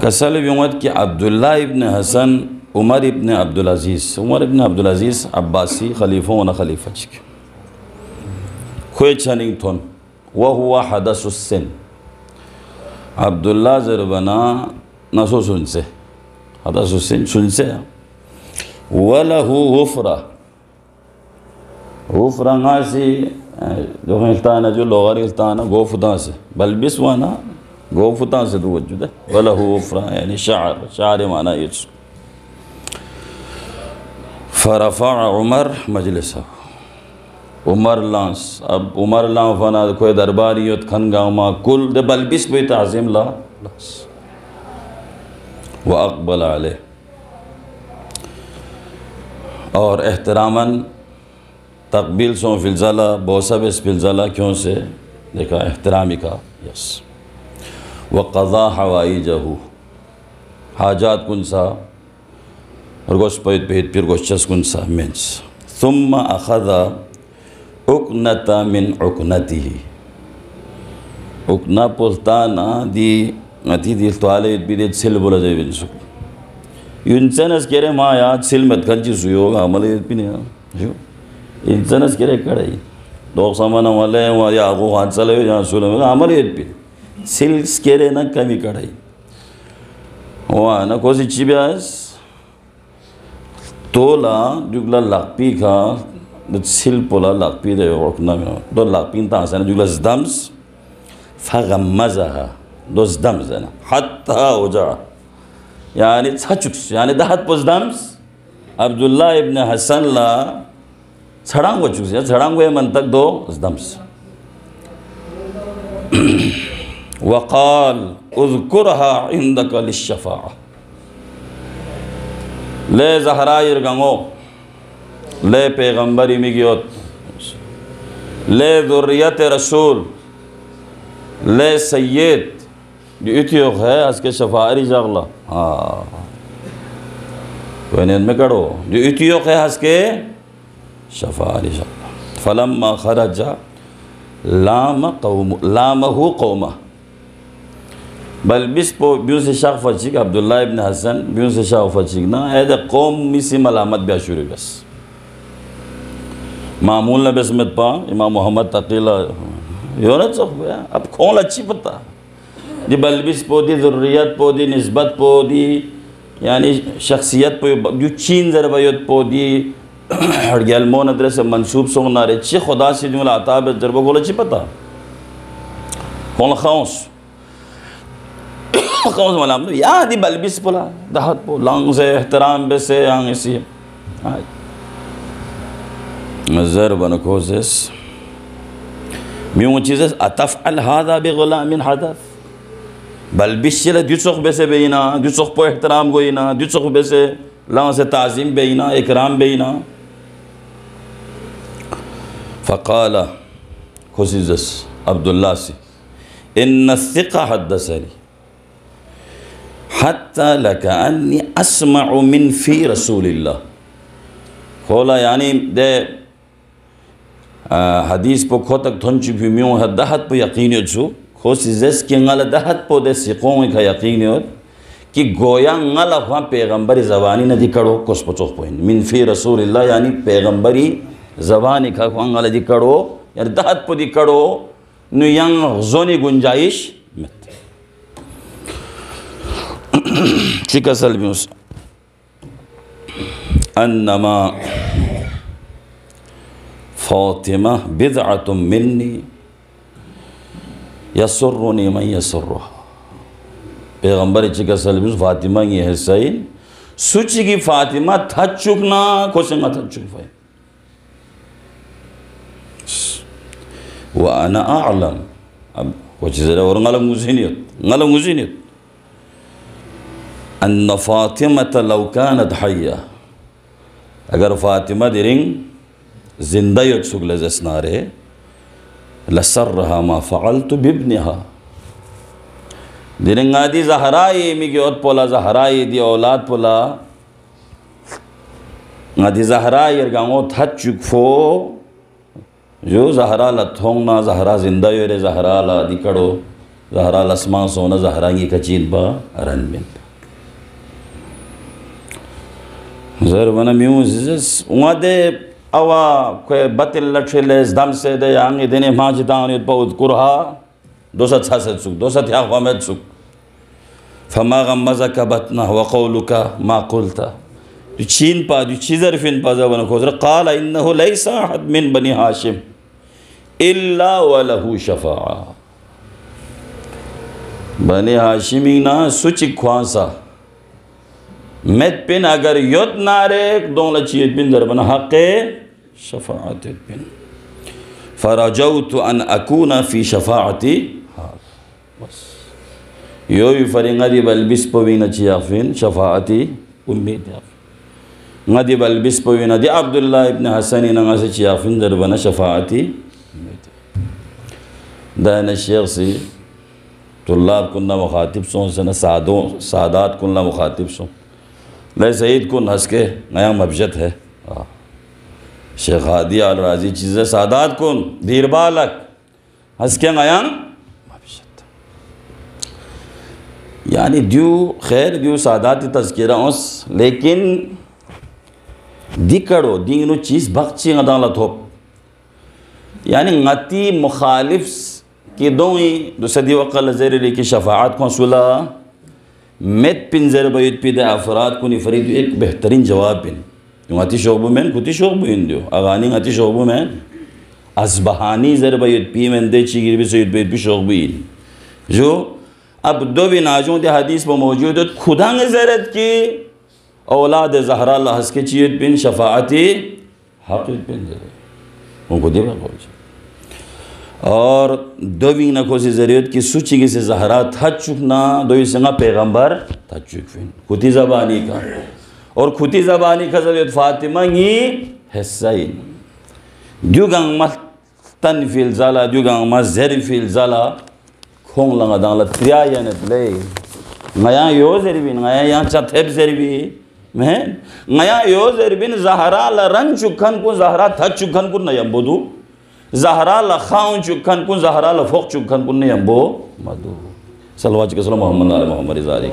कसल बिमत कि अब्दुल्ला इब्न हसन उमर इब्न अब्दुल अज़ीज़ अब्बासी खलीफों न खलीफा चिक खोए छनिंग थोन वह हुआ हदसुस्सिन अब्दुल्ला ज़रबना नसो सुनसे हदसुस्सिन सुनसे वलहु गुफ़रा गासी जो हिल्ताना जो लोगर हिल्ताना गोफुता से बल्बिस वाना गोफुता से तो वजूद है वलहु गुफ़रा यानी शार माना ये फ़रफ़ा उमर मजलिस उमर लांस अब उमर ला फना कोई दरबारियत खन गामा कुल दे बल्बिस पे ताज़ीम ला व अक़बल अलैह और एहतरामन तकबील सो फिलज़ला बोसा बिस फिलज़ला क्यों से देखा एहतरामी का यस व क़ज़ा हवाई जहू हाजात कुनसा और गोश पैद पेद फिर गोश्चस कुनसा मीन्स सुम्मा अख़ज़ा उकनता मिन उकनतिही उकना पुल्ताना दी अति दिल तवाले बिदेत सिल बोला जाए बिल्सुक इंसानस केरे माँ याद सिल मत कंची सुयोग अमले बिने जो इंसानस केरे कड़ाई दो सामान वाले वहाँ या आगो हाथ चले जहाँ सुने अमले बिने सिल केरे ना कमी कड़ाई वहाँ ना कोसी चिबियास तोला जुगला लापी का सिल पोला लापी दे वरकना में दो लापी तांस ना जुगला ज़दम्स फ़गम्मज़हा दो ज़दम्स है ना हत्ता उजा यानी छचुक्स यानी दहत पोज़दम्स अब्दुल्ला इब्न हसन ला छड़ांग वचुक्स या छड़ांग वे मन तक दो ज़दम्स वक़ाल उज़कुरहा इंदक लिश्शफ़ाअह ले ज़हरा इरगंगो ले पैगंबरी मिगियोत ले ज़ुर्रियत रसूल ले सय्यद इतियोक है असके शफारी जागला हाँ वैन में करो जो इतियोक है असके शफारी जागला फलम्मा खरजा लामहु कौमा बल बिस पो ब्यूं से शाख फचिक अब्दुल्ला इब्न हसन ब्यूं से शाख फचिक ना ऐसे कौम मिसी मलामत ब्या शुरू बस मामूल ने बसमत पा इमाम मोहम्मद तकीला यो ना चौक बया अब कौन अच्छी पता दी बल्बिस पोदी ज़ुर्रियत पोदी निस्बत पोदी यानी शख्सियत पो जो चीन ज़रबयत पोदी हड़गलमो नदरे से मंसूब सोंग नारे ची खुदा से जुमला आता है ज़रबो गोला ची पता कौन खाऊंस कौन मलाम या दी बल्बिस पोला दहत पो लांग से एहतराम बे से आंग इसी ज़रबन कोज़िस म्यूँ चीज़ अतफ़अल हादा बिग़ुलामिन हदफ़ बल बिश्चिल दुचोख बेसे बेइना दुचोख पो एहतराम गोइना दुचोख बेसे लां से ताज़ीम बेइना इकराम बेइना फ़क़ाला खुशिज़स अब्दुल्ला से इन्न सिक़ा हद्दसनी हत्ता लकअन्नी अस्मअु मिन फ़ी रसूलिल्लाह खोला यानी दे हदीस पो खो तक थोन चुकी म्यूँ हद्दहत पो यकीन छु खोशिज़स कि ngala दहत पो दे सिक़ों का यकीन हो कि गोया ngala वहाँ पैगंबरी ज़बानी न दिकड़ो कुछ पचोख पोइन मिन फ़ी रसूलिल्लाह यानी पैगंबरी ज़बानी का वहाँ ngala दिकड़ो यानी दहत पो दिकड़ो नुयंग ज़ोनी गुंजाइश मत चिकसल म्यूस अन्नमा फ़ातिमा बिदअतुम मिन्नी यसुर्रुनी मन यसुर्रुहा पैगंबर चिकसल म्यूस फ़ातिमा की हसैन सुची की फ़ातिमा था चुकना कोशिंगा था चुक भाई वह अना आलम अब कुछ ज़रा और ngala मुज़ीनियत अन्न फ़ातिमा लौ कानत हय्या अगर फ़ातिमा दिरिंग जिंदा योग सुगले जस्नारे लसर्रहा मा फ़अल्तु बिब्निहा दिरिंगा दी ज़हराई मिगियोत पोला ज़हराई दी औलाद पोला ngadi Zahra yergango thatchuk fo jo Zahra la thongna Zahra zinda yore Zahra la dikado Zahra lasman sona zahrangi kacin ba aran bin. Zarwana miuzis ungade awa kwe batil lacheles damse de yangi dene majitan ut paud kurha dosa tsaset suk dosa thya qamet suk fama ghammazaka batna wa qawluka ma qulta du chin pa du chizar fin pa zawana khozra qala innahu laysa ahad min bani hashim illa wa lahu shafa'a bani hashimina suchi khwansa met pin agar yot narek don la chiyet bin darbana haqqe shafa'at bin farajawtu an akuna fi shafa'ati bas yoy faringadi bal bispo wina chiyafin shafa'ati ummi ngadi bal bispo wina di abdullah ibn hasan ina ngase chiyafin darbana shafa'ati dana sheikh si طلاب كنا مخاطب سون سنة سادات كنا مخاطب سون لا سعيد كن हंसके नया मबजत है शेख हादी आल राजी चीज़ें सादात कौन धीर बालक हंसके नया मबजत यानी द्यू खैर द्यू सादात तज़किरा उस लेकिन दिकड़ो दीनो चीज़ बख्शी अदालत हो यानी ngati मुखालिफ कि दोई दुसदी वक़ल ज़ेरे की शफ़ाअत को सुला मेत पिंजर बैत पिदे अफराद को निफरीद एक बेहतरीन जवाब बिन ngati शोबु में कुती शोबु इंदियो अगानी ngati शोबु में असबहानी ज़र बैत पी में दे चिगिर भी सैद बैत भी शोबु इन जो अब दो भी नाजों दे हदीस पर मौजूद है खुदा ने ज़रत की औलाद ज़हरा लहस के चीज़ बिन शफ़ाअती हक़ बिन ज़र उनको दिवा कोई और दोवी ना कोई ज़रूरत की सूची की से ज़हरा था चुकना दोई संगा पैगंबर था चुकफिन खुदी ज़बानी का और खुदी ज़बानी का ज़रूरत फातिमा ही हसन जुगांग मत तनफिल ज़ाला जुगांग मत ज़रफिल ज़ाला खोंग लंगा दांला त्रिया याने तले नया यो ज़रबिन नया यहाँ चत्थेब ज़रबी में नया यो ज़रबिन ज़हरा लरन चुकन को ज़हरा था चुकन को नया बोधु ज़हरा लखाउं चुकन कुन ज़हरा लफ़ोक चुकन कुन ने अम्बो मधु सल्लल्लाहु अलैहि वसल्लम मोहम्मद इज़ारी